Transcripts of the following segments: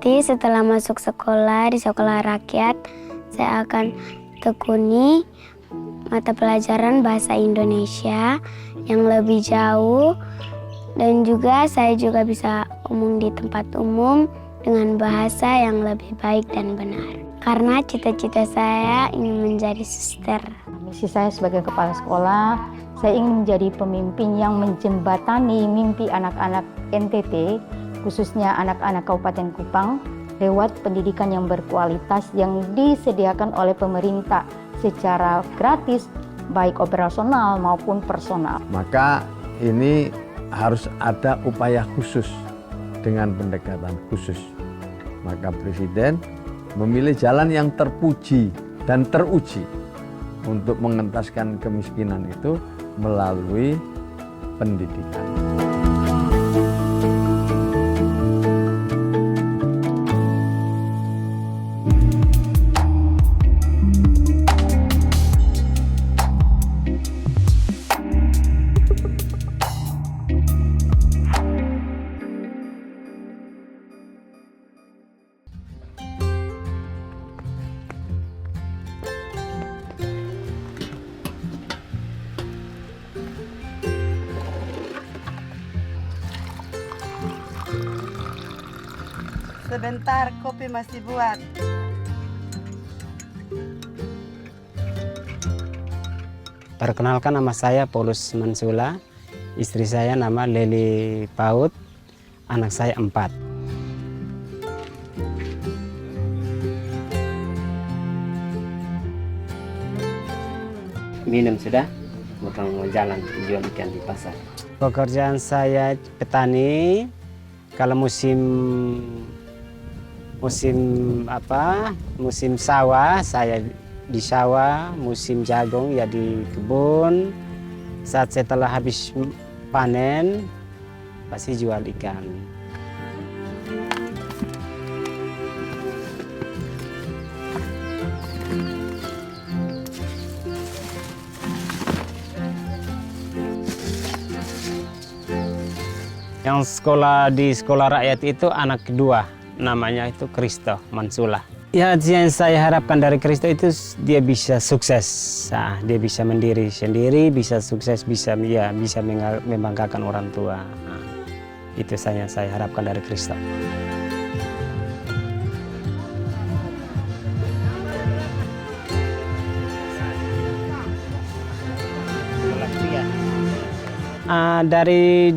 Nanti setelah masuk sekolah di sekolah rakyat, saya akan tekuni mata pelajaran bahasa Indonesia yang lebih jauh, dan juga saya juga bisa ngomong di tempat umum dengan bahasa yang lebih baik dan benar. Karena cita-cita saya ingin menjadi suster. Misi saya sebagai kepala sekolah, saya ingin menjadi pemimpin yang menjembatani mimpi anak-anak NTT, khususnya anak-anak Kabupaten Kupang, lewat pendidikan yang berkualitas yang disediakan oleh pemerintah secara gratis, baik operasional maupun personal. Maka ini harus ada upaya khusus dengan pendekatan khusus. Maka Presiden memilih jalan yang terpuji dan teruji untuk mengentaskan kemiskinan itu melalui pendidikan. Sebentar, kopi masih buat. Perkenalkan, nama saya Paulus Mansula, istri saya nama Leli Paut, anak saya 4. Minum sudah, bukan mau jalan jual ikan di pasar. Pekerjaan saya petani. Kalau musim sawah saya di sawah, musim jagung ya di kebun. Saat setelah habis panen pasti jual ikan. Yang sekolah di sekolah rakyat itu anak kedua, namanya itu Kristo Mansula. Ya, yang saya harapkan dari Kristo itu dia bisa sukses, dia bisa mandiri sendiri, bisa sukses, bisa membanggakan orang tua. Itu saya harapkan dari Kristo.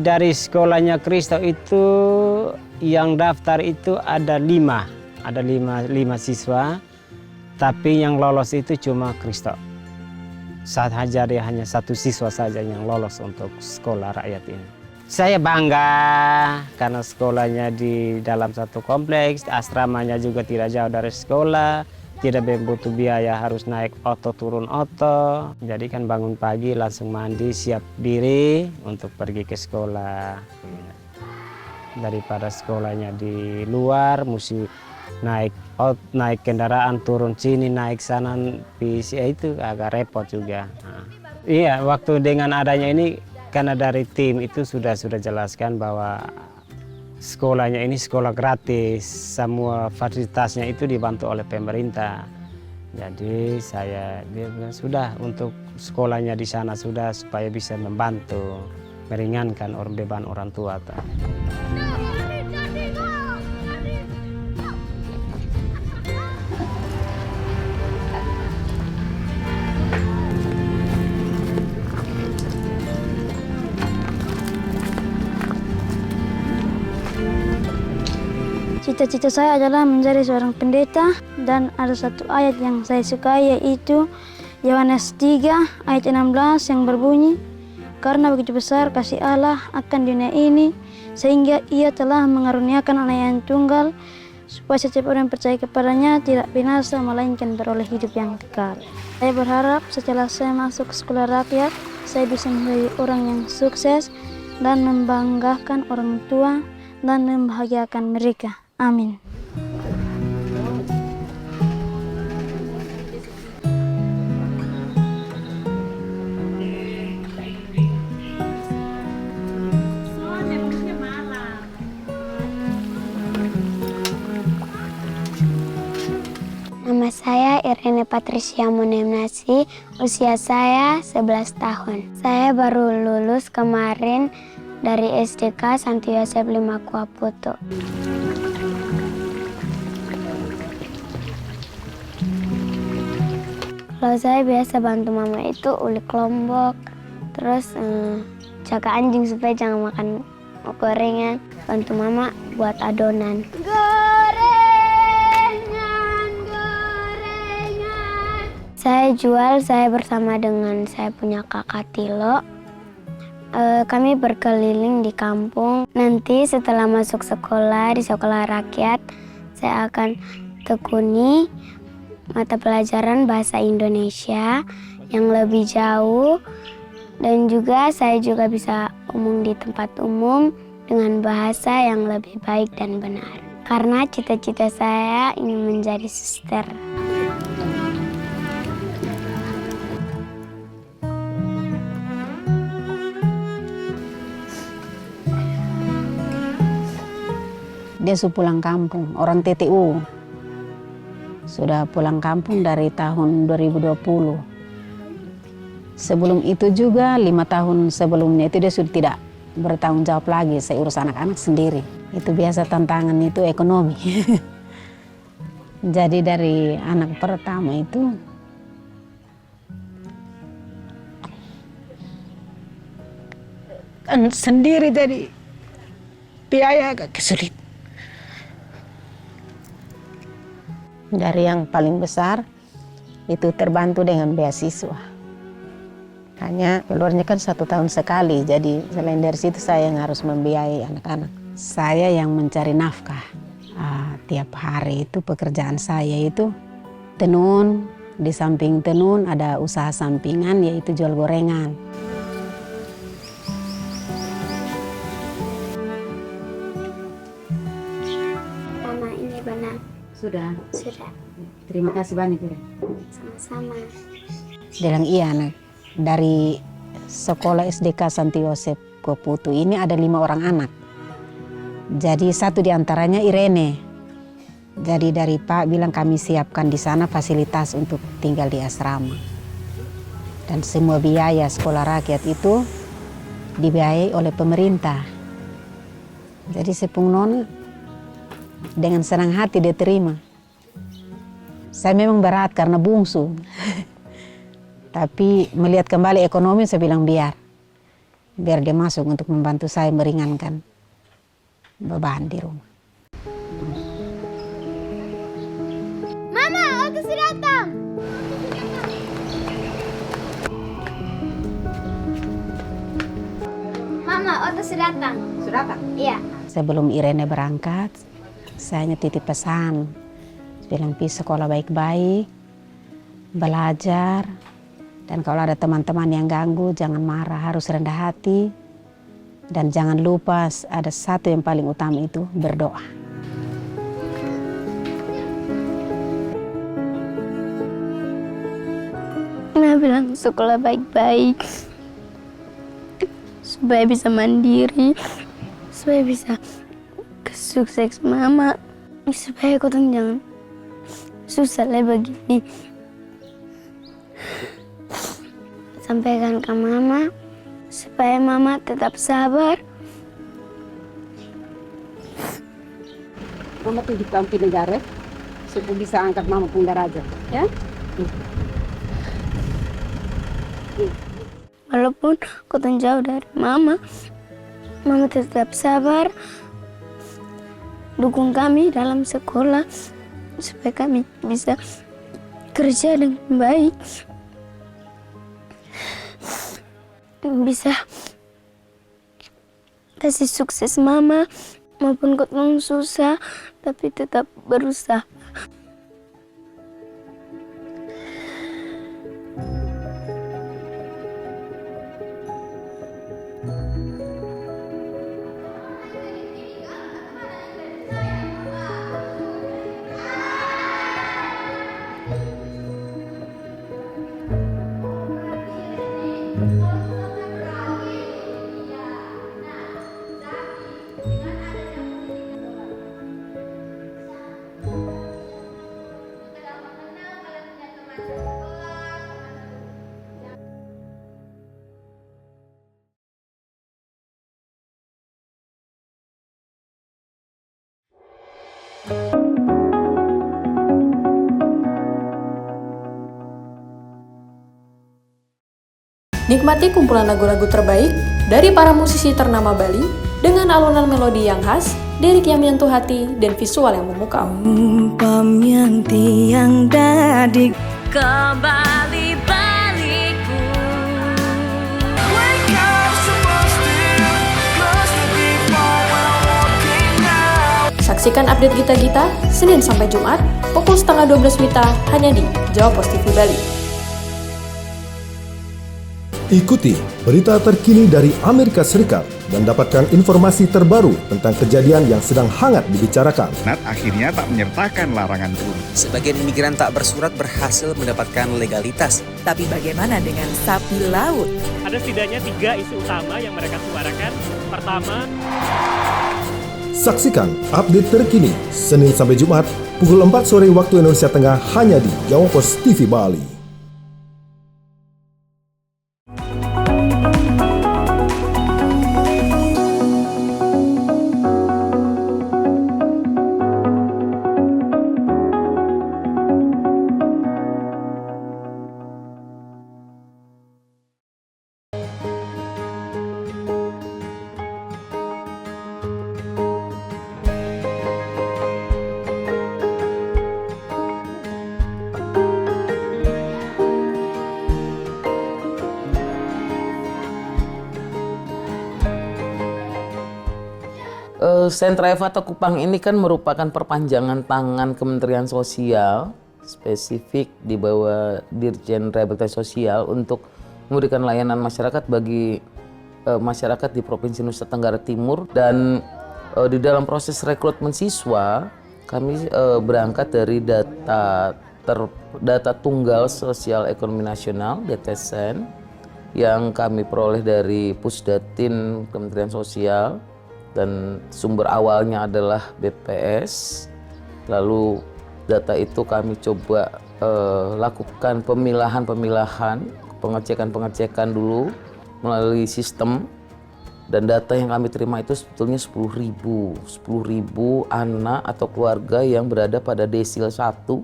Dari sekolahnya Kristo itu yang daftar itu ada 5 siswa, tapi yang lolos itu cuma Kristo. Saat hajar dia hanya 1 siswa saja yang lolos untuk sekolah rakyat ini. Saya bangga karena sekolahnya di dalam satu kompleks, asramanya juga tidak jauh dari sekolah. Tidak butuh biaya harus naik oto turun oto. Jadi kan bangun pagi langsung mandi siap diri untuk pergi ke sekolah. Daripada sekolahnya di luar mesti naik kendaraan turun sini naik sana itu agak repot juga. Iya, waktu dengan adanya ini karena dari tim itu sudah jelaskan bahwa sekolahnya ini sekolah gratis, semua fasilitasnya itu dibantu oleh pemerintah. Jadi dia bilang sudah untuk sekolahnya di sana sudah supaya bisa membantu meringankan beban orang tua. Cita-cita saya adalah menjadi seorang pendeta, dan ada satu ayat yang saya sukai yaitu Yohanes 3 ayat 16 yang berbunyi, "Karena begitu besar kasih Allah akan dunia ini sehingga Ia telah mengaruniakan Anak yang tunggal supaya setiap orang yang percaya kepadanya tidak binasa melainkan beroleh hidup yang kekal." Saya berharap setelah saya masuk sekolah rakyat, saya bisa menjadi orang yang sukses dan membanggakan orang tua dan membahagiakan mereka. Amin. Irene Patricia Monemnasi, usia saya 11 tahun. Saya baru lulus kemarin dari SDK Santo Yosep Limakua Putu. Kalau saya biasa bantu mama itu ulik lombok, terus jaga anjing supaya jangan makan gorengan, bantu mama buat adonan. Saya jual, saya bersama dengan saya punya kakak Tilo. Kami berkeliling di kampung. Nanti setelah masuk sekolah di sekolah rakyat, saya akan tekuni mata pelajaran bahasa Indonesia yang lebih jauh. Dan juga saya juga bisa umum di tempat umum dengan bahasa yang lebih baik dan benar. Karena cita-cita saya ingin menjadi suster. Dia sudah pulang kampung, orang TTU. Sudah pulang kampung dari tahun 2020. Sebelum itu juga 5 tahun sebelumnya itu dia sudah tidak bertanggung jawab lagi. Saya urus anak-anak sendiri. Itu biasa tantangan itu ekonomi. Jadi dari anak pertama itu kan sendiri, jadi biaya agak kesulitan. Dari yang paling besar itu terbantu dengan beasiswa. Hanya keluarnya kan 1 tahun sekali, jadi selain dari situ saya yang harus membiayai anak-anak. Saya yang mencari nafkah. Tiap hari itu pekerjaan saya itu tenun, di samping tenun ada usaha sampingan yaitu jual gorengan. Mama, ini benar. Sudah. Sudah. Terima kasih banyak. Sama-sama. Dia bilang iya, anak. Dari sekolah SDK Santo Yosep Putu ini ada 5 orang anak. Jadi 1 diantaranya Irene. Jadi dari Pak bilang kami siapkan di sana fasilitas untuk tinggal di asrama. Dan semua biaya sekolah rakyat itu dibiayai oleh pemerintah. Jadi Sepung Nona dengan senang hati dia terima. Saya memang berat karena bungsu. Tapi melihat kembali ekonomi saya bilang biar dia masuk untuk membantu saya meringankan beban di rumah. Mama, Oto sudah datang. Mama, Oto sudah datang. Sudah datang? Iya. Sebelum Irene berangkat, saya hanya titip pesan. Bilang pergi sekolah baik-baik, belajar, dan kalau ada teman-teman yang ganggu jangan marah, harus rendah hati. Dan jangan lupa ada satu yang paling utama itu berdoa. Nah, bilang sekolah baik-baik supaya bisa mandiri, supaya bisa sukses mama, supaya kau jangan susah lah begini. Sampaikan ke mama supaya mama tetap sabar. Mama tuh di kampung negara supaya bisa angkat mama pun daraja, ya? Walaupun kau jauh dari mama, mama tetap sabar. Dukung kami dalam sekolah supaya kami bisa kerja dengan baik, bisa kasih sukses mama maupun kau susah tapi tetap berusaha. Nikmati kumpulan lagu-lagu terbaik dari para musisi ternama Bali dengan alunan melodi yang khas, lirik yang menyentuh hati, dan visual yang memukau. Umpam yang tiang dadik kembali baliku. Saksikan update Gita-Gita Senin sampai Jumat pukul 11:30 WITA hanya di Jawa Post TV Bali. Ikuti berita terkini dari Amerika Serikat dan dapatkan informasi terbaru tentang kejadian yang sedang hangat dibicarakan. Akhirnya tak menyertakan larangan turun. Sebagian imigran tak bersurat berhasil mendapatkan legalitas. Tapi bagaimana dengan sapi laut? Ada setidaknya 3 isu utama yang mereka suarakan. Pertama, saksikan update terkini Senin sampai Jumat pukul 4 sore waktu Indonesia Tengah hanya di Jawa Post TV Bali. Sentra Evata Kupang ini kan merupakan perpanjangan tangan Kementerian Sosial, spesifik di bawah Dirjen Rehabilitasi Sosial untuk memberikan layanan masyarakat bagi masyarakat di Provinsi Nusa Tenggara Timur. Dan di dalam proses rekrutmen siswa, kami berangkat dari data Tunggal Sosial Ekonomi Nasional (DTSN) yang kami peroleh dari Pusdatin Kementerian Sosial. Dan sumber awalnya adalah BPS. Lalu data itu kami coba lakukan pemilahan, pengecekan dulu melalui sistem. Dan data yang kami terima itu sebetulnya 10.000 anak atau keluarga yang berada pada desil 1,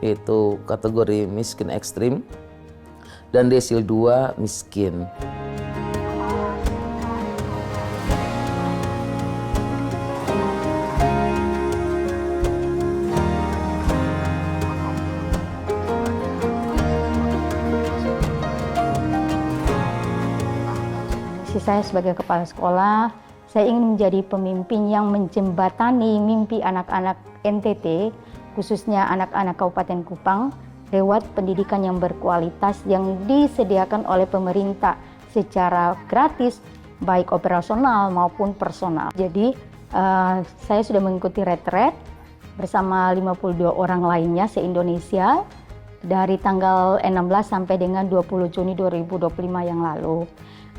yaitu kategori miskin ekstrim, dan desil 2 miskin. Saya sebagai kepala sekolah, saya ingin menjadi pemimpin yang menjembatani mimpi anak-anak NTT, khususnya anak-anak Kabupaten Kupang, lewat pendidikan yang berkualitas yang disediakan oleh pemerintah secara gratis, baik operasional maupun personal. Jadi, saya sudah mengikuti retret bersama 52 orang lainnya se-Indonesia dari tanggal 16 sampai dengan 20 Juni 2025 yang lalu.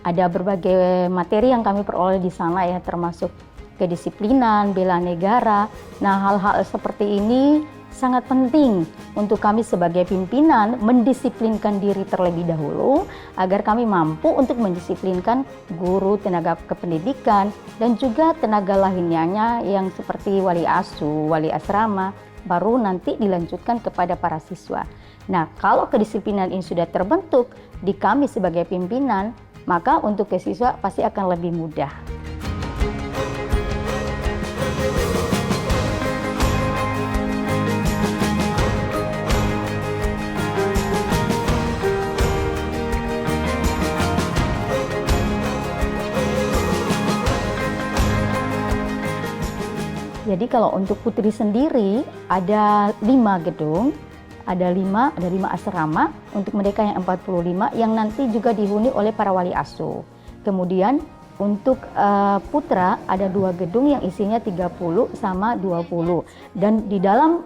Ada berbagai materi yang kami peroleh di sana ya, termasuk kedisiplinan, bela negara. Nah, hal-hal seperti ini sangat penting untuk kami sebagai pimpinan mendisiplinkan diri terlebih dahulu agar kami mampu untuk mendisiplinkan guru, tenaga kependidikan, dan juga tenaga lainnya yang seperti wali asuh, wali asrama, baru nanti dilanjutkan kepada para siswa. Nah, kalau kedisiplinan ini sudah terbentuk di kami sebagai pimpinan, maka untuk ke siswa pasti akan lebih mudah. Jadi kalau untuk Putri sendiri ada 5 gedung. Ada 5 asrama untuk mereka yang 45 yang nanti juga dihuni oleh para wali asuh. Kemudian untuk putra ada 2 gedung yang isinya 30 sama 20. Dan di dalam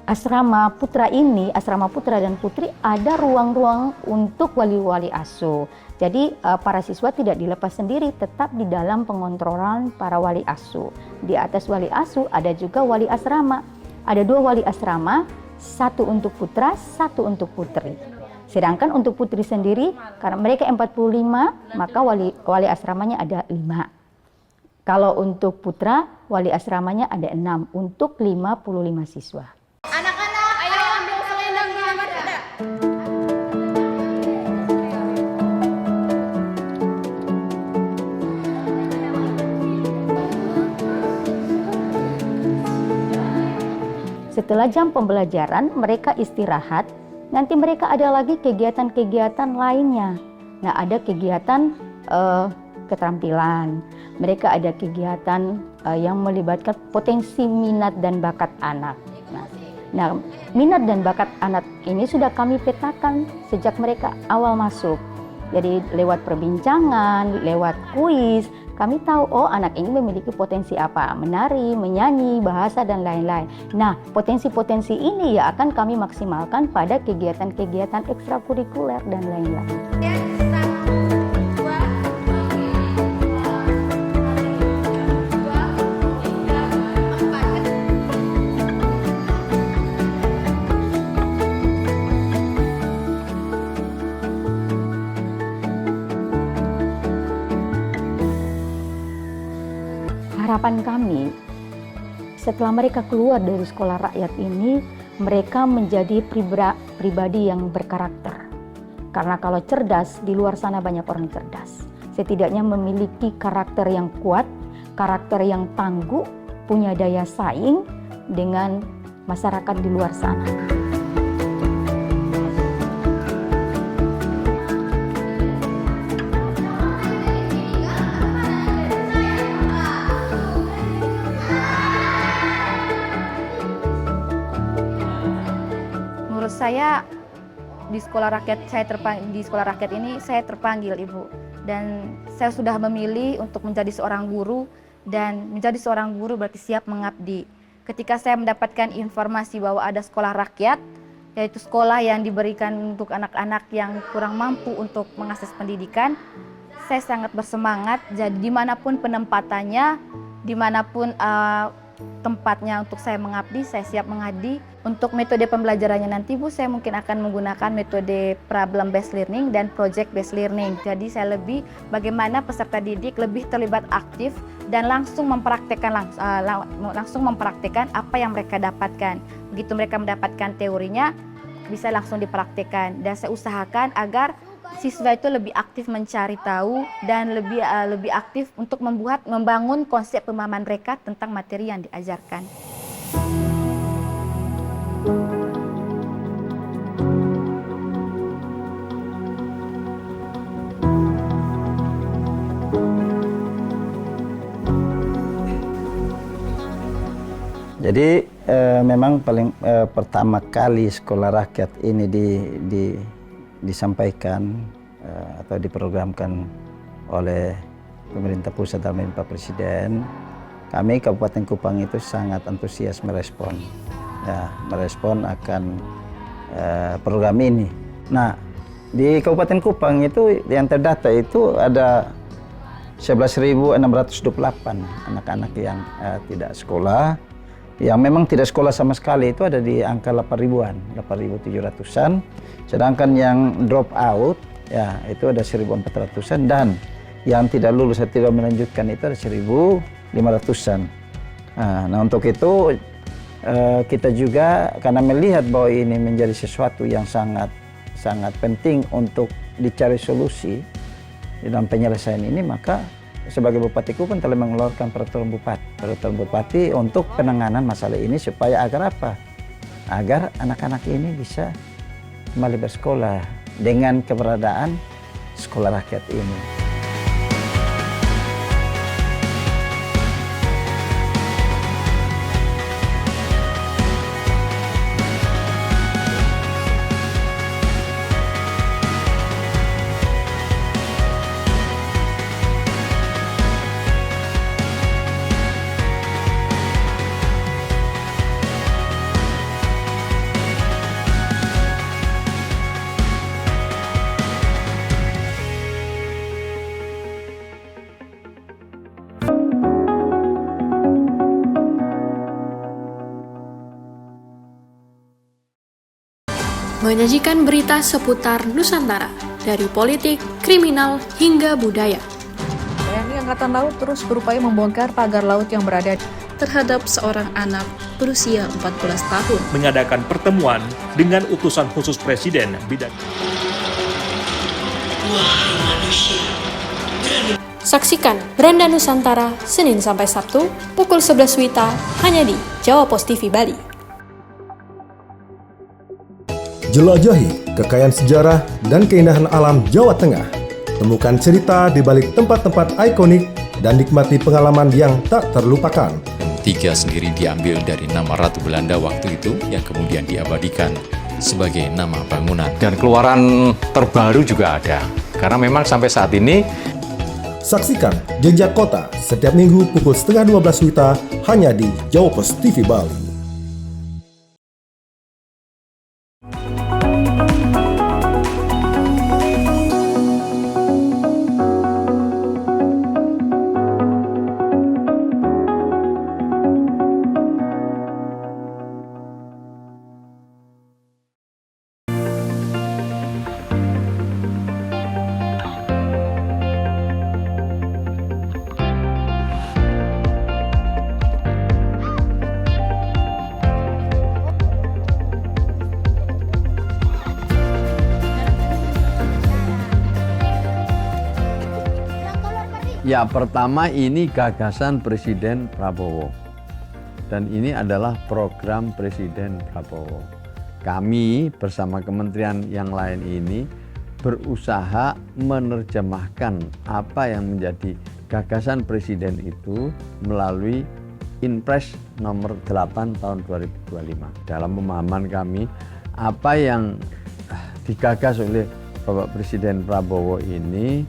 asrama putra ini, asrama putra dan putri, ada ruang-ruang untuk wali-wali asuh. Jadi para siswa tidak dilepas sendiri, tetap di dalam pengontrolan para wali asuh. Di atas wali asuh ada juga wali asrama. Ada 2 wali asrama, 1 untuk putra, 1 untuk putri. Sedangkan untuk putri sendiri, karena mereka 45, maka wali asramanya ada 5. Kalau untuk putra, wali asramanya ada 6 untuk 55 siswa. Anak-anak, ayo ambil selendang di nomor ada. Setelah jam pembelajaran, mereka istirahat. Nanti mereka ada lagi kegiatan-kegiatan lainnya. Nah, ada kegiatan keterampilan. Mereka ada kegiatan yang melibatkan potensi minat dan bakat anak. Nah, minat dan bakat anak ini sudah kami petakan sejak mereka awal masuk. Jadi lewat perbincangan, lewat kuis, kami tahu oh anak ini memiliki potensi apa, menari, menyanyi, bahasa dan lain-lain. Nah, potensi-potensi ini ya akan kami maksimalkan pada kegiatan-kegiatan ekstrakurikuler dan lain-lain. Harapan kami, setelah mereka keluar dari sekolah rakyat ini, mereka menjadi pribadi yang berkarakter. Karena kalau cerdas, di luar sana banyak orang cerdas. Setidaknya memiliki karakter yang kuat, karakter yang tangguh, punya daya saing dengan masyarakat di luar sana. Saya di sekolah rakyat ini saya terpanggil Ibu, dan saya sudah memilih untuk menjadi seorang guru, dan menjadi seorang guru berarti siap mengabdi. Ketika saya mendapatkan informasi bahwa ada sekolah rakyat, yaitu sekolah yang diberikan untuk anak-anak yang kurang mampu untuk mengakses pendidikan, saya sangat bersemangat. Jadi dimanapun penempatannya, dimanapun tempatnya untuk saya mengabdi, saya siap mengabdi. Untuk metode pembelajarannya nanti Bu, saya mungkin akan menggunakan metode problem based learning dan project based learning. Jadi saya lebih bagaimana peserta didik lebih terlibat aktif dan langsung mempraktekkan apa yang mereka dapatkan. Begitu mereka mendapatkan teorinya, bisa langsung dipraktekkan. Dan saya usahakan agar siswa itu lebih aktif mencari tahu dan lebih aktif untuk membangun konsep pemahaman mereka tentang materi yang diajarkan. Jadi memang paling pertama kali sekolah rakyat ini disampaikan atau diprogramkan oleh pemerintah pusat dan Pak Presiden, kami Kabupaten Kupang itu sangat antusias merespon akan program ini. Nah, di Kabupaten Kupang itu yang terdata itu ada 11.628 anak-anak yang tidak sekolah. Yang memang tidak sekolah sama sekali itu ada di angka 8.700-an. Sedangkan yang drop out ya itu ada 1.400-an, dan yang tidak lulus atau tidak melanjutkan itu ada 1.500-an. Nah, untuk itu kita juga karena melihat bahwa ini menjadi sesuatu yang sangat penting untuk dicari solusi di dalam penyelesaian ini, maka sebagai Bupati Kupang telah mengeluarkan peraturan bupati untuk penanganan masalah ini supaya agar apa? Agar anak-anak ini bisa kembali bersekolah dengan keberadaan sekolah rakyat ini. Menyajikan berita seputar Nusantara, dari politik, kriminal, hingga budaya. Angkatan Laut terus berupaya membongkar pagar laut yang berada terhadap seorang anak berusia 14 tahun. Mengadakan pertemuan dengan utusan khusus Presiden bidang. Saksikan Beranda Nusantara Senin sampai Sabtu pukul 11 WITA hanya di Jawa Pos TV Bali. Jelajahi kekayaan sejarah dan keindahan alam Jawa Tengah. Temukan cerita di balik tempat-tempat ikonik dan nikmati pengalaman yang tak terlupakan. Tiga sendiri diambil dari nama Ratu Belanda waktu itu yang kemudian diabadikan sebagai nama bangunan. Dan keluaran terbaru juga ada. Karena memang sampai saat ini. Saksikan Jejak Kota setiap minggu pukul 11:30 WITA hanya di Jawa Pos TV Bali. Ya, pertama ini gagasan Presiden Prabowo. Dan ini adalah program Presiden Prabowo. Kami bersama kementerian yang lain ini berusaha menerjemahkan apa yang menjadi gagasan Presiden itu melalui Inpres nomor 8 tahun 2025. Dalam pemahaman kami, apa yang digagas oleh Bapak Presiden Prabowo ini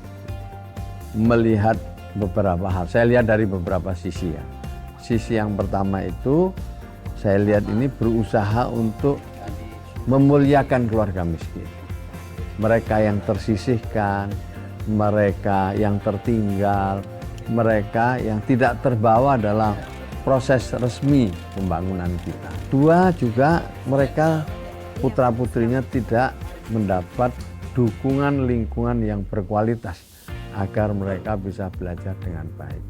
melihat beberapa hal. Saya lihat dari beberapa sisi ya. Sisi yang pertama itu saya lihat ini berusaha untuk memuliakan keluarga miskin. Mereka yang tersisihkan, mereka yang tertinggal, mereka yang tidak terbawa dalam proses resmi pembangunan kita. Dua, juga mereka putra-putrinya tidak mendapat dukungan lingkungan yang berkualitas agar mereka bisa belajar dengan baik.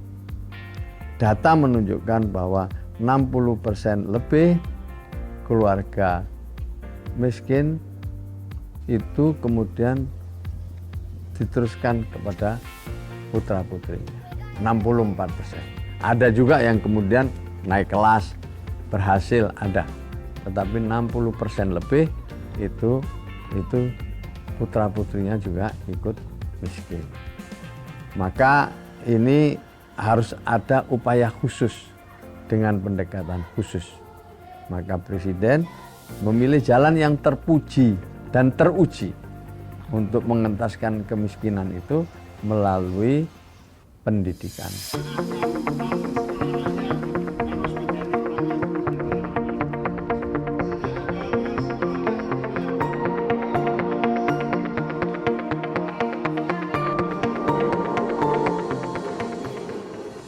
Data menunjukkan bahwa 60% lebih keluarga miskin itu kemudian diteruskan kepada putra-putrinya. 64%. Ada juga yang kemudian naik kelas, berhasil, ada. Tetapi 60% lebih itu putra-putrinya juga ikut miskin. Maka ini harus ada upaya khusus dengan pendekatan khusus. Maka Presiden memilih jalan yang terpuji dan teruji untuk mengentaskan kemiskinan itu melalui pendidikan.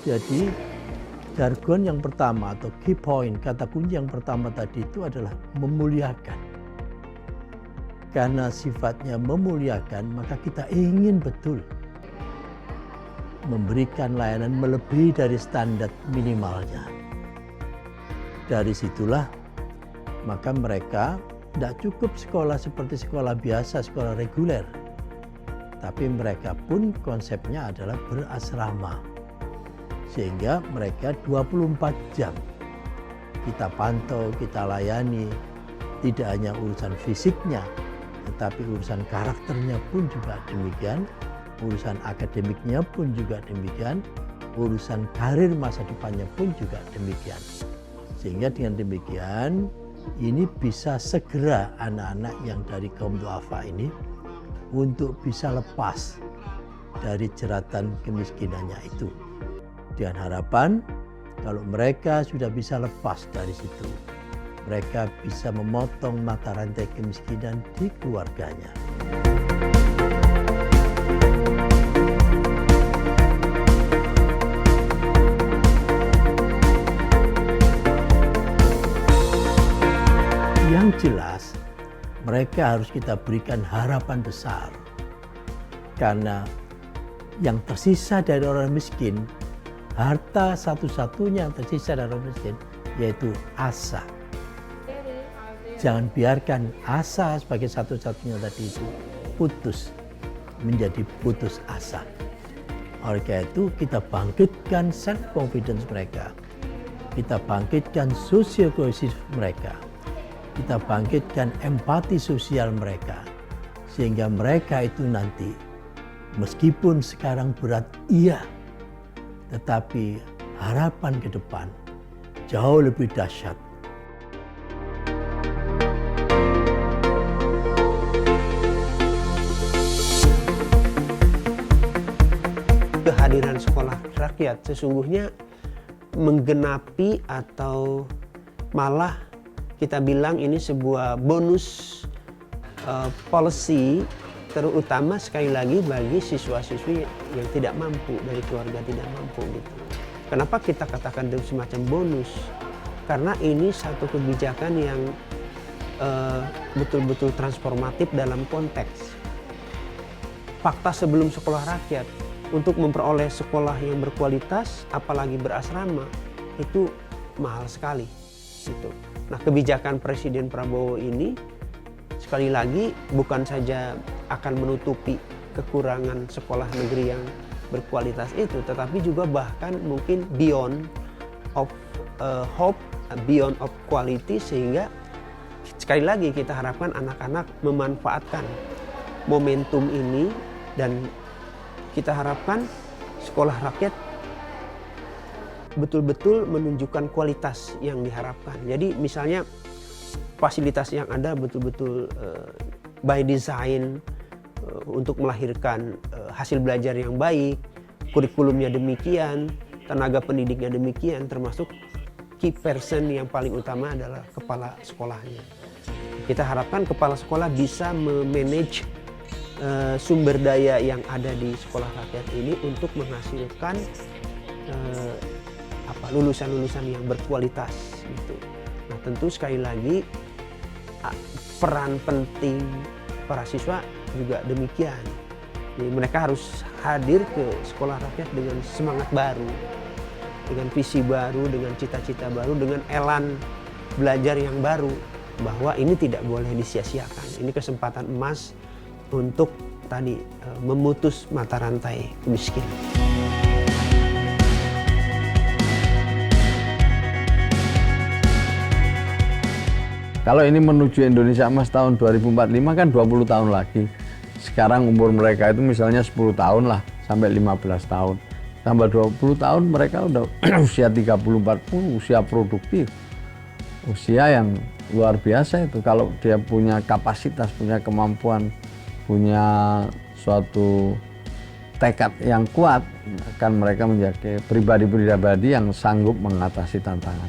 Jadi jargon yang pertama atau key point, kata kunci yang pertama tadi itu adalah memuliakan. Karena sifatnya memuliakan, maka kita ingin betul memberikan layanan melebihi dari standar minimalnya. Dari situlah maka mereka tidak cukup sekolah seperti sekolah biasa, sekolah reguler. Tapi mereka pun konsepnya adalah berasrama. Sehingga mereka 24 jam kita pantau, kita layani. Tidak hanya urusan fisiknya, tetapi urusan karakternya pun juga demikian. Urusan akademiknya pun juga demikian. Urusan karir masa depannya pun juga demikian. Sehingga dengan demikian, ini bisa segera anak-anak yang dari kaum duafa ini untuk bisa lepas dari jeratan kemiskinannya itu. Dengan harapan kalau mereka sudah bisa lepas dari situ, mereka bisa memotong mata rantai kemiskinan di keluarganya. Yang jelas, mereka harus kita berikan harapan besar. Karena yang tersisa dari orang miskin, harta satu-satunya yang tersisa dari orang miskin, yaitu asa. Jangan biarkan asa sebagai satu-satunya tadi itu putus, menjadi putus asa. Oleh karena itu kita bangkitkan self confidence mereka, kita bangkitkan social cohesion mereka, kita bangkitkan empati sosial mereka, sehingga mereka itu nanti meskipun sekarang berat iya, tetapi harapan ke depan jauh lebih dahsyat. Kehadiran sekolah rakyat sesungguhnya menggenapi atau malah kita bilang ini sebuah bonus policy, terutama sekali lagi bagi siswa-siswi yang tidak mampu, dari keluarga tidak mampu gitu. Kenapa kita katakan itu semacam bonus? Karena ini satu kebijakan yang betul-betul transformatif dalam konteks. Fakta sebelum sekolah rakyat, untuk memperoleh sekolah yang berkualitas, apalagi berasrama, itu mahal sekali. Gitu. Nah, kebijakan Presiden Prabowo ini sekali lagi bukan saja akan menutupi kekurangan sekolah negeri yang berkualitas itu, tetapi juga bahkan mungkin beyond of hope, beyond of quality, sehingga sekali lagi kita harapkan anak-anak memanfaatkan momentum ini dan kita harapkan sekolah rakyat betul-betul menunjukkan kualitas yang diharapkan. Jadi misalnya fasilitas yang ada betul-betul by design untuk melahirkan hasil belajar yang baik, kurikulumnya demikian, tenaga pendidiknya demikian, termasuk key person yang paling utama adalah kepala sekolahnya. Kita harapkan kepala sekolah bisa memanage sumber daya yang ada di sekolah rakyat ini untuk menghasilkan lulusan-lulusan yang berkualitas gitu. Nah, tentu sekali lagi peran penting para siswa juga demikian. Jadi mereka harus hadir ke sekolah rakyat dengan semangat baru, dengan visi baru, dengan cita-cita baru, dengan elan belajar yang baru, bahwa ini tidak boleh disia-siakan. Ini kesempatan emas untuk tadi memutus mata rantai kemiskinan. Kalau ini menuju Indonesia Emas tahun 2045 kan 20 tahun lagi. Sekarang umur mereka itu misalnya 10 tahun lah, sampai 15 tahun. Tambah 20 tahun mereka udah usia 30-40, usia produktif. Usia yang luar biasa itu. Kalau dia punya kapasitas, punya kemampuan, punya suatu tekad yang kuat, akan mereka menjadi pribadi-pribadi yang sanggup mengatasi tantangan.